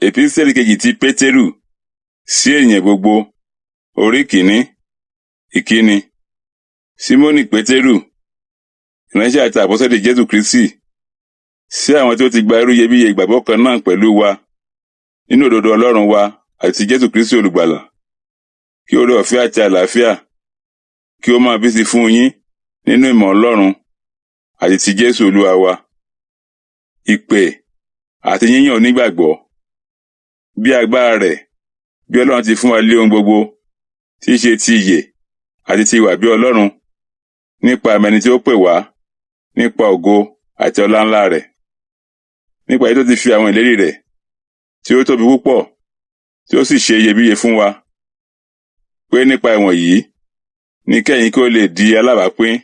Epísítélì kejì ti Pétérù sí ènìyàn gbogbo, orí kìíní. Ìkíni. Símónì Pétérù, ìránṣẹ́ àti àpọ́sítélì Jésù Kristi, sí àwọn tí ó ti gba ẹrú iyebíye ìgbàgbọ́ kan náà pẹ̀lú wa nínú òdodo Ọlọ́run wa àti Jésù Kristi olùgbàlà. Kí oore ọ̀fẹ́ àti àlàáfíà kí ó máa bí sí fún yín nínú ìmọ̀ Ọlọ́run àti ti Jésù Olúwa wa. Ìpè àti yíyàn onígbàgbọ́. Bí agbára rẹ̀, bí Ọlọ́run ti fún wa lé ohun gbogbo tí í ṣe ti ìyè àti ti ìwà bí Ọlọ́run, nípa ẹni tí ó pè wá, nípa ògo àti ọlá ńlá rẹ̀. Nípa èyí tó ti fi àwọn ìlérí rẹ̀ tí ó tóbi púpọ̀, tí ó sì ṣe iyebíye fún wa, pé nípa ìwọ̀nyí ní kẹ́yin kí ó lè di alábàápín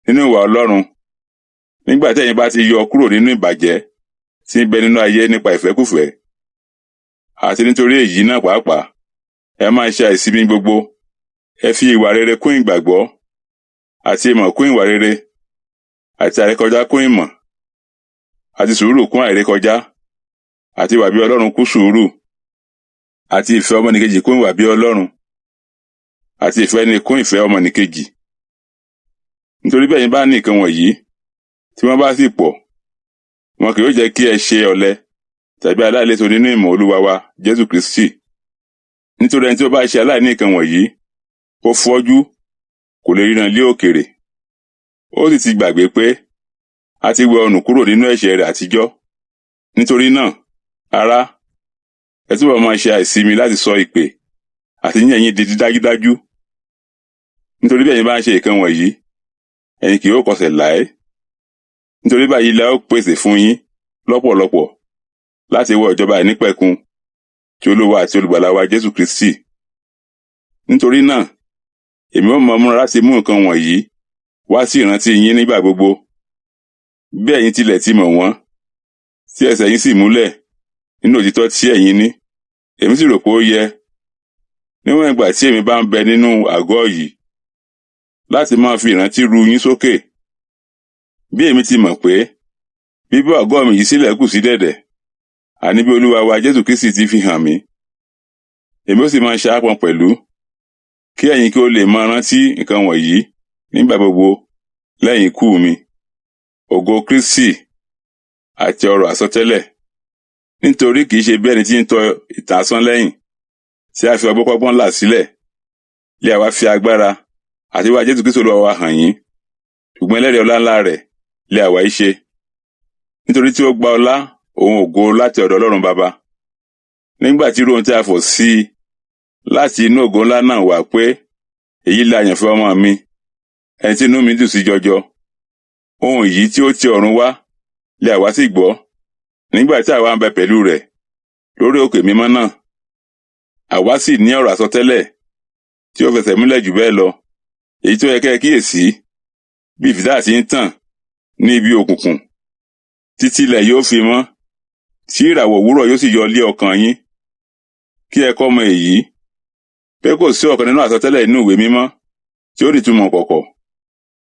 nínú ìwà Ọlọ́run, nígbà tí ẹ̀yin bá ti yọ kúrò nínú ìbàjẹ́ tí ń bẹ nínú ayé nípa ìfẹ́kúfẹ̀ẹ́. Àti nítorí èyí náà pàápàá, ẹ máa ṣe àìsími gbogbo, ẹ fi ìwà rere kún ìgbàgbọ́, àti ìmọ̀ kún ìwà rere, àti àìrékọjá kún ìmọ̀, àti sùúrù kún àìrékọjá, àti ìwà bí Ọlọ́run kún sùúrù, àti ìfẹ́ ọmọnìkejì kún ìwà bí Ọlọ́run, àti ìfẹ́ ni kún ìfẹ́ ọmọnìkejì. Nítorí bẹ́ẹ̀ yín bá ní nǹkan wọ̀nyí, tí wọ́n bá sì pọ̀, wọn kì yóò jẹ́ kí ẹ ṣe ọ̀lẹ tàbí aláìléso nínú ìmọ̀ Olúwa wa Jésù Kristi. Nítorí ẹni tí ó bá ṣe aláìní nǹkan wọ̀nyí, ó fọ́jú, kò lè ríran lé òkèrè. Ó sì ti gbàgbé pé a ti wẹ ọ̀nù kúrò nínú ẹ̀ṣẹ̀ rẹ̀ àtijọ́. Nítorí náà, ará, ẹ túbọ̀ máa ṣe àìsími láti sọ ìpè àti yíyàn yín di dídájúdájú. Nítorí bí ẹ̀yin bá ń ṣe nǹkan wọ̀nyí, ẹ̀yin kì yóò kọsẹ̀ láé. Nítorí báyìí la ó pèsè fún yín lọ́pọ̀lọpọ̀ láti wọ ìjọba àìnípẹ̀kun ti Olúwa àti olùgbàlà wa Jésù Kristi. Nítorí náà, èmi ó máa múra láti mú nǹkan wọ̀nyí wá sí ìrántí yín nígbà gbogbo. Bí ẹ̀yin tilẹ̀ ti mọ̀ wọ́n, tí ẹsẹ̀ yín sì múlẹ̀ nínú òtítọ́ tí ẹ̀yin ní, èmi sì rò pé ó yẹ, níwọ̀n ìgbà tí èmi bá ń bẹ nínú àgọ́ yìí, láti máa fi ìrántí ru yín sókè. Bí èmi ti mọ̀ pé bíbọ́ àgọ́ mi yìí sílẹ̀ kù sí dẹ̀dẹ̀, àní bí Olúwa wa Jésù Kristi ti fi hàn mí, èmi ó sì máa ṣe àpọ́n pẹ̀lú, kí ẹ̀yin kí ó lè máa rántí nǹkan wọ̀nyí nígbà gbogbo lẹ́yìn ikú mi. Ògo Kristi àti ọ̀rọ̀ àsọtẹ́lẹ̀. Nítorí kìí ṣe bí ẹni tí ń tọ ìtàn asán lẹ́yìn, tí a fi ọgbọ́nkọ́gbọ́n là sílẹ̀, lé àwa fi agbára àti wá Jésù Kristi Olúwa wa hàn yín, ṣùgbọ́n ẹlẹ́rìí ọlá ńlá rẹ̀ lé àwa í ṣe. Nítorí tí ó gba ọlá òun ògo láti ọ̀dọ̀ Ọlọ́run Baba, nígbà tí irú ohun tí a fọ̀ sí i láti inú ògo ńlá náà wá pé, èyí la àyànfẹ́ ọmọ mi, ẹni tí inú mi dùn sí jọjọ. Ohun yìí tí ó ti ọ̀run wá lé àwa sì gbọ́, nígbà tí àwa ń bẹ pẹ̀lú rẹ̀ lórí òkè mímọ́ náà. Àwa sì ní ọ̀rọ̀ àsọtẹ́lẹ̀ tí ó fẹsẹ̀ múlẹ̀ jù bẹ́ẹ̀ lọ, èyí tó yẹ kẹ́ ẹ kíyèsí, bí ìfìdá àti ń tàn ní ibi òkùnkùn, títí ilẹ̀ yóò fi mọ́, tí ìràwọ̀ òwúrọ̀ yóò sì yọ lé ọkàn yín. Kí ẹ kọ́ mọ̀ èyí, pé kò sí ọ̀kan nínú àsọtẹ́lẹ̀ inú ìwé mímọ́ tí ó ní ìtumọ̀ kọ̀kọ̀.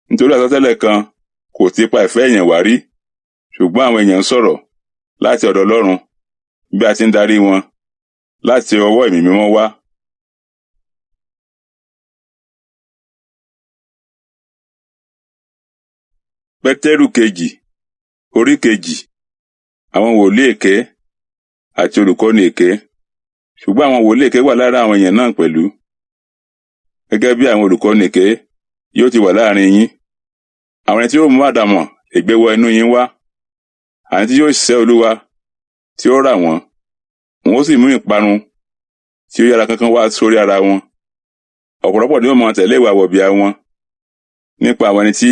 Nítorí àsọtẹ́lẹ̀ kan kò ti pa ìfẹ́ èèyàn wá rí, ṣùgbọ́n àwọn èèyàn ń sọ̀rọ̀ láti ọ̀dọ̀ Ọlọ́run bí a ti ń darí wọn láti ọwọ́ Ẹ̀mí Mímọ́ wá. Pétérù kejì, orí kejì. Àwọn wòlíì èké àti olùkọ́ni èké. Ṣùgbọ́n àwọn wòlíì èké wà lára àwọn èèyàn náà pẹ̀lú, gẹ́gẹ́ bí àwọn olùkọ́ni èké yóò ti wà láàrin yín. Àwọn ẹni tí yóò mú àdàmọ̀ ègbé wọ inú yín wá, àwọn tí yóò ṣẹ́ Olúwa tí ó rà wọ́n, wọn ó sì mú ìparun tí ó yára kánkán wá sórí ara wọn. Ọ̀pọ̀lọpọ̀ ni ó máa tẹ̀lé ìwà wọ̀bìà wọn, nípa àwọn ẹni tí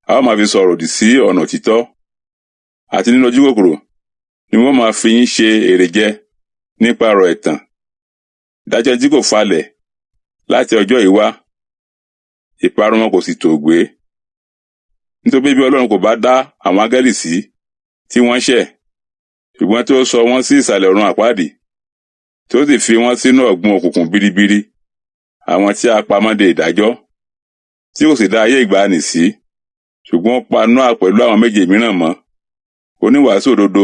a ó máa fi sọ̀rọ̀ òdì sí ọ̀nà òtítọ́, àti nínú ojú kòkòrò ni wọ́n máa fi yín ṣe èrè jẹ nípa ọ̀rọ̀ ẹ̀tàn. Ìdájọ́ tí kò falẹ̀ láti ọjọ́ yìí wá, ìparun wọn kò sì tòògbé. Nítorí bí Ọlọ́run kò bá dá àwọn áńgẹ́lì sí tí wọ́n ṣẹ̀, ṣùgbọ́n tí ó sọ wọ́n sí ìsàlẹ̀ ọ̀run àpáàdì, tí ó sì fi wọ́n sínú ọ̀gbun òkùnkùn biribiri, àwọn tí a pamọ́ de ìdájọ́, tí kò sì dá ayé ìgbàanì sí, ṣùgbọ́n ó pa Nóà pẹ̀lú àwọn méje mìíràn mọ́, oníwàásù òdodo,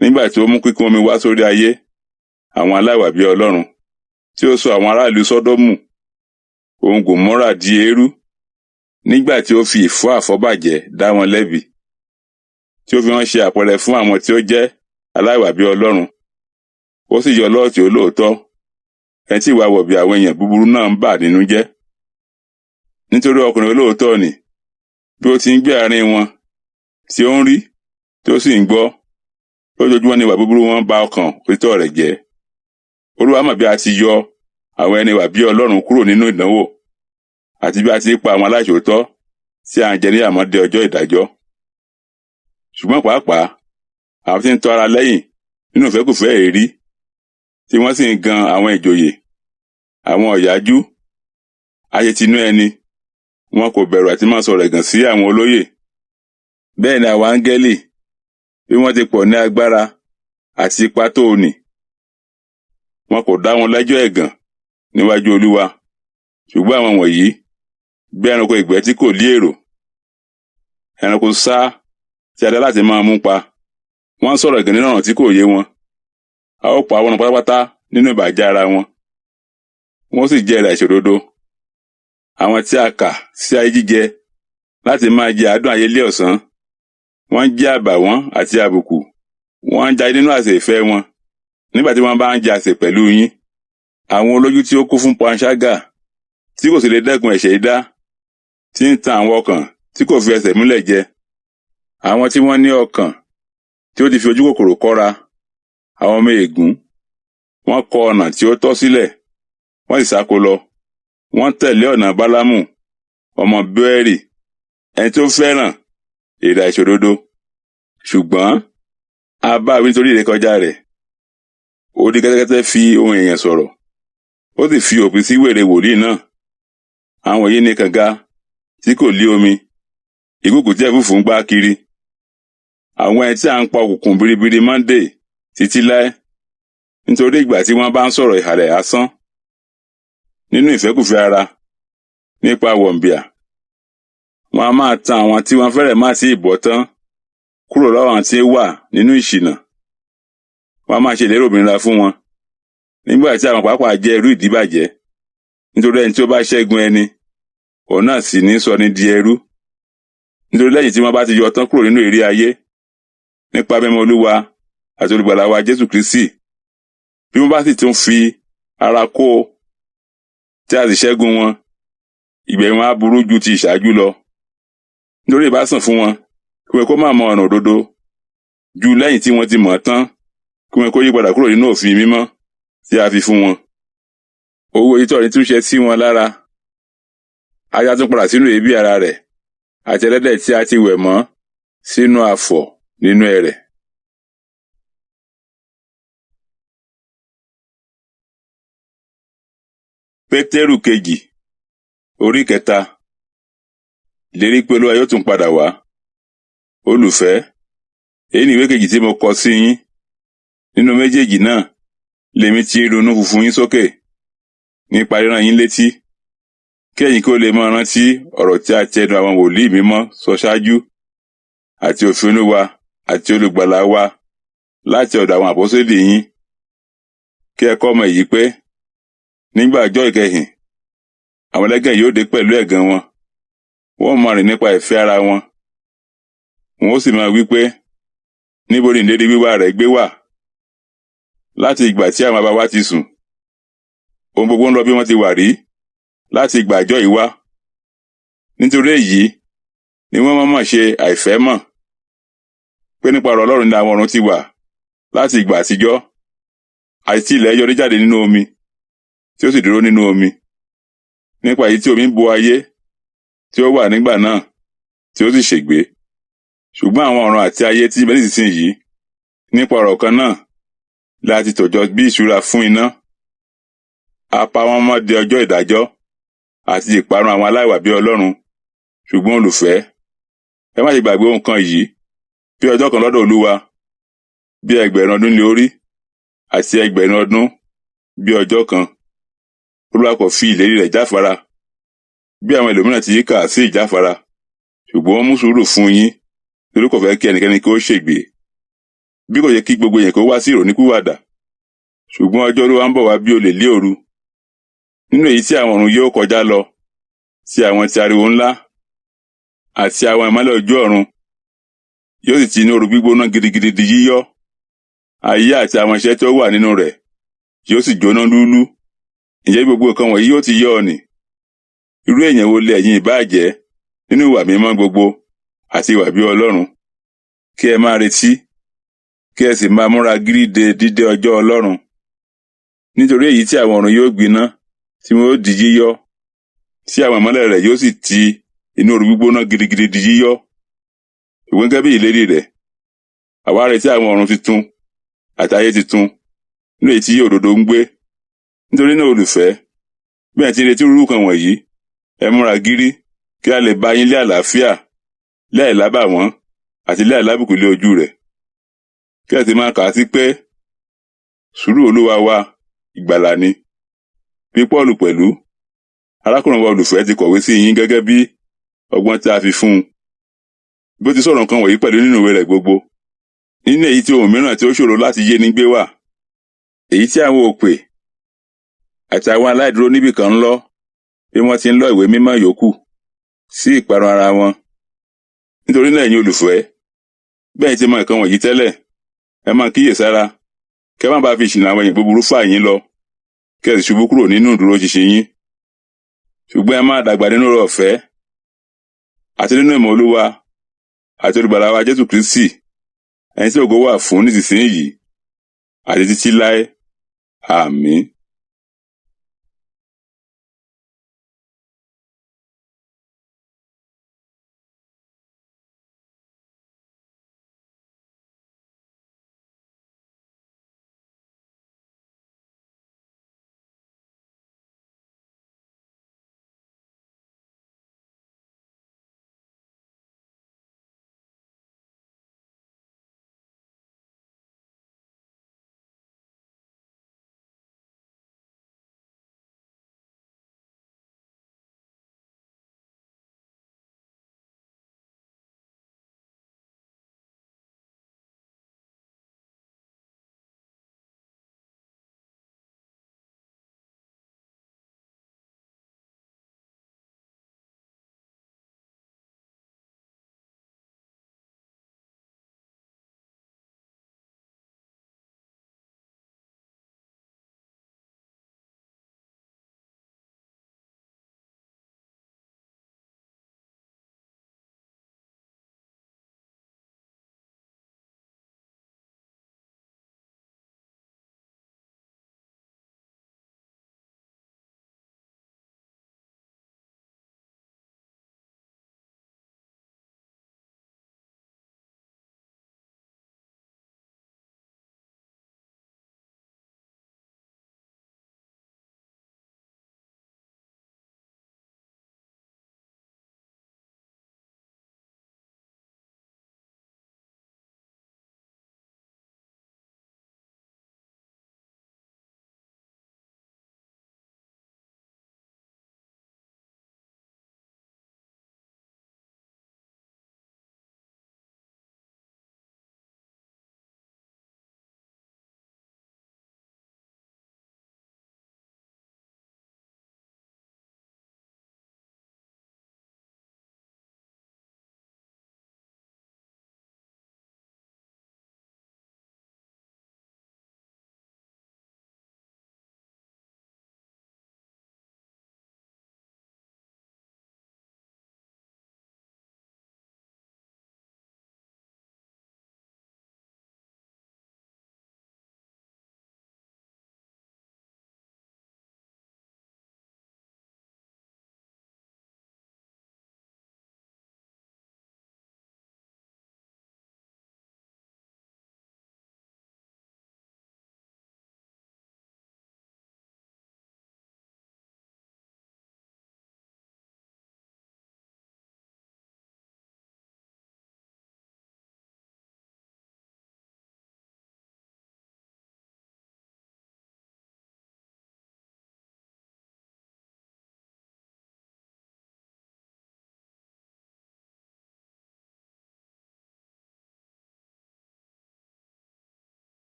nígbà tí ó mú kíkún omi wá sórí ayé àwọn aláìwà bí Ọlọ́run, tí ó sọ àwọn aráàlú Sọ́dọ́mù òun Gòmórà di eérú, nígbà tí ó fi ìfọ́ àfọ́bàjẹ́ dá wọn lẹ́bi, tí ó fi wọ́n ṣe àpẹẹrẹ fún àwọn tí ó jẹ́ aláìwà bí Ọlọ́run. Ó sì yọ Lọ́ọ̀tì olóòótọ́, ẹni tí ìwà wọ̀bì àwọn èèyàn búburú náà ń bà nínú jẹ́. Nítorí ọkùnrin olóòótọ́ ni, bí ó ti ń gbé àárín wọn, tí ó ń rí, tí ó sì ń gbọ́, lójoojúmọ́ ni ìwà búburú wọn bà ọkàn òtítọ́ rẹ̀ jẹ́. Olúwa mọ̀ bí a ti yọ àwọn ẹni ìwà bí Ọlọ́run kúrò nínú ìdánwò, àti bí a ti pa àwọn aláìṣòótọ́ tí à ń jẹ ní àmọ́dé ọjọ́ ìdájọ́. Ṣùgbọ́n pàápàá àwọn tí ń tọ́ ara lẹ́yìn nínú ìfẹ́kùfẹ́ èérí, tí wọ́n sì ń gan àwọn ìjòyè, àwọn ọ̀yájú, ayétinú ẹni, wọn kò bẹ̀rù àti máa sọ̀rọ̀ ẹ̀gàn sí àwọn olóyè. Bẹ́ẹ̀ ni àwọn áńgẹ́lì, bí wọ́n ti pọ̀ ní agbára àti ipá tó nì, wọn kò dá wọn lẹ́jọ́ ẹ̀gàn níwájú Olúwa. Ṣùgbọ́n àwọn wọ̀nyí bí ẹranko ìgbẹ́ tí kò lé èrò, ẹranko sá tí a dá láti máa mú pa. Wọ́n sọ̀rọ̀ ẹ̀gàn nínú ọ̀nà tí kò yé wọn. A ó pa wọ́n pátápátá nínú ìbàjẹ́ ara wọn, wọ́n sì jẹ èrè àìṣòdodo. Àwọn tí a kà sí ayé jíjẹ láti máa jẹ àádùn ayé lé ọ̀sán, wọ́n jẹ́ àbàwọ́n àti àbùkù, wọ́n ń jayé nínú àsè ìfẹ́ wọn, nígbà tí wọ́n bá ń jẹ àsè pẹ̀lú yín. Àwọn olójú tí ó kún fún panṣágà, tí kò sì lè dẹ́kun ẹ̀ṣẹ̀ idá, tí ń tan àwọn ọkàn tí kò fi ẹsẹ̀ múlẹ̀ jẹ. Àwọn tí wọ́n ní ọkàn tí ó ti fi ojú kòkòrò kọ́ra, àwọn ọmọ ègún, wọ́n kọ ọ̀nà tí ó tọ́ sílẹ̀, wọ́n sì sáko lọ. Wọ́n tẹ̀lé ọ̀nà Bálámù ọmọ Bẹ́órì, ẹni tó fẹ́ràn èrè àìṣòdodo, ṣùgbọ́n a bá wí nítorí ìrékọjá rẹ̀. Ó di kẹ́tẹ́kẹ́tẹ́ fi ohùn èèyàn sọ̀rọ̀, ó sì fi òpin sí wèrè wòlíì náà. Àwọn yìí ní kànga tí kò lé omi, ìkùùkù tí ẹ̀fúùfù ń gbá kiri. Àwọn ẹni tí à ń pa òkùnkùn biribiri Mọ́ndé títí láé, nítorí ìgbà tí wọ́n bá ń sọ̀rọ̀ ìhàlẹ̀ asán nínú ìfẹ́kùfẹ́ ara nípa wọ̀nbìà. Wọ́n a máa tan àwọn tí wọ́n fẹ́rẹ̀ má sí ìbọ̀ tán kúrò lọ́wọ́ àwọn tí ó wà nínú ìṣìnà. Wọ́n a máa ṣe ìlérí òmìnira fún wọn, nígbà tí àwọn pàápàá jẹ́ irú ìdíbàjẹ́. Nítorí ẹni tí ó bá ṣẹ́gun ẹni, òun náà sì ní sọ ní di ẹrú. Nítorí lẹ́yìn tí wọ́n bá ti yọ tán kúrò nínú ère ayé, nípa mímọ̀ Olúwa àti olùgbàlà wa Jésù Kristi, bí wọ́n bá sì tún fi ara kó tí a sì ṣẹ́gun wọn, ìgbẹ̀yìn wọn á burú ju ti ìṣáájú lọ. Nítorí ìbá sàn fún wọn kí wọn kó má mọ ọ̀nà òdodo, ju lẹ́yìn tí wọ́n ti mọ̀ tán kí wọn kó yí padà kúrò nínú òfin mímọ́ tí a fi fún wọn. Owó ìtọ́ ní túnṣe sí wọn lára, ajá tún padà sínú èébì ara rẹ̀, àti ẹlẹ́dẹ̀ tí a ti wẹ̀ mọ́ sínú àfọ̀ nínú ẹrẹ̀. Pétérù kejì, orí 3. Ìlérí pé Olúwa yóò tún padà wá. Olùfẹ́, èyí ni ìwé kejì tí mo kọ sí yín. Nínú méjèèjì náà lèmi ti ronú fùfú yín sókè nípa rírán yín létí, kí ẹ̀yin kí ó lè máa rántí ọ̀rọ̀ tí a ti ẹnu àwọn wòlíì mímọ́ sọ ṣáájú, àti òfin Olúwa àti olùgbàlà wa láti ọ̀dọ̀ àwọn àpọ́sítélì yín. Kí ẹ kọ́ mọ̀ èyí pé nígbà ọjọ́ ìkẹyìn, àwọn ẹlẹ́gàn yóò dé pẹ̀lú ẹ̀gàn wọn, wọ́n máa rìn nípa ìfẹ́ ara wọn. Wọ́n ó sì máa wí pé, níbo ni ìlérí wíwá rẹ̀ gbé wà? Láti ìgbà tí àwọn baba wa ti sùn, ohun gbogbo ń lọ bí wọ́n ti wà rí láti ìgbà àjọ yìí wá. Nítorí èyí ni wọ́n mọ̀ọ́mọ̀ ṣe àìfẹ́ mọ̀ pé nípa ọ̀rọ̀ Ọlọ́run ni àwọn ọ̀run ti wà láti ìgbà àtijọ́, àti tí ilẹ̀ yọrí jáde nínú omi, tí ó sì dúró nínú omi, nípa èyí tí omi bo ayé tí ó wà nígbà náà, tí ó sì ṣègbé. Ṣùgbọ́n àwọn ọ̀run àti ayé tí ń bẹ nísinsìnyí, nípa ọ̀rọ̀ kan náà láti tòjọ bí ìṣúra fún iná. A pa wọ́n mọ́ de ọjọ́ ìdájọ́ àti ìparun àwọn aláìwà bí Ọlọ́run. Ṣùgbọ́n olùfẹ́, ẹ má ṣe gbàgbé ohun kan yìí, bí ọjọ́ kan lọ́dọ̀ Olúwa bí 1000 ọdún lé orí, àti 1000 ọdún bí ọjọ́ kan. Olúwa kò fi ìlérí rẹ̀ jáfara bí àwọn ẹlòmíràn ti kà sí ìjáfara, ṣùgbọ́n ó mú sùúrù fún yín, torí kò fẹ́ kí ẹnikẹ́ni kí ó ṣègbé. bí kò yẹ kí gbogbo èèyàn kó wá sí ìrònípìwàdà. Ṣùgbọ́n ọjọ́ Olúwa ń bọ̀ wá bí olè lé òru, nínú èyí tí àwọn ọ̀run yóò kọjá lọ, tí àwọn ti ariwo ńlá àti àwọn ìmọ́lẹ̀ ojú ọ̀run yóò sì ti inú ooru gbígbóná gidigidi di yíyọ́. Ayé àti àwọn iṣẹ́ tí ó wà nínú rẹ̀ yóò sì jóná lúúlú. Ǹjẹ́ gbogbo nǹkan wọ̀nyí yóò ti yọ́ ọ nì? Irú èèyàn wo lẹ ẹ̀yin ìbá jẹ́ nínú ìwà mímọ́ gbogbo àti ìwà bí Ọlọ́run? Kí ẹ máa retí, kí ẹ sì máa múra gírí de dídé ọjọ́ Ọlọ́run. Nítorí èyí tí àwọn ọ̀run yóò gbiná, tí wọn ó di yíyọ́, tí àwọn ìmọ́lẹ̀ rẹ̀ yóò sì ti inú ooru gbígbóná gidigidi di yíyọ́. Ṣùgbọ́n gẹ́gẹ́ bí ìlérí rẹ̀, àwa retí àwọn ọ̀run titun àti ayé titun, nínú èyí tí òdodo ń gbé. Nítorí náà olùfẹ́, bí ẹ ti ń retí irú nǹkan wọ̀nyí, ẹ múra gírí kí a lè bá yín lé àlàáfíà, láìlábàwọ́n àti láìlábùkù lé ojú rẹ̀. Kí ẹ sì máa kà á sí pé sùúrù Olúwa wa ìgbàlà ni. Bí Pọ́ọ̀lù pẹ̀lú, arákùnrin wa olùfẹ́, ti kọ̀wé sí yín gẹ́gẹ́ bí ọgbọ́n tí a fi fún un. Bí ó ti sọ̀rọ̀ nǹkan wọ̀nyí pẹ̀lú nínú ìwé rẹ̀ gbogbo, nínú èyí tí ohun mìíràn tí ó ṣòro láti yé ni gbé wà, èyí tí àwọn òpè àti àwọn aláìdúró níbì kan ń lọ bí wọ́n ti ń lọ ìwé mímọ́ yòókù sí ìparun ara wọn. Nítorí náà ẹ̀yin olùfẹ́, bẹ́ẹ̀ ti mọ nǹkan wọ̀nyí tẹ́lẹ̀, ẹ máa kíyèsára, kí ẹ má bàa fi ìṣìnà àwọn èèyàn búburú fà yín lọ, kí ẹ sì ṣubú kúrò nínú ìdúróṣinṣin yín. Ṣùgbọ́n ẹ máa dàgbà nínú oore-ọ̀fẹ́ àti nínú ìmọ̀ Olúwa àti Olùgbàlà wa Jésù Kristi, ẹni tí ògo wà fún nísinsìnyí àti títí láé. Àmín.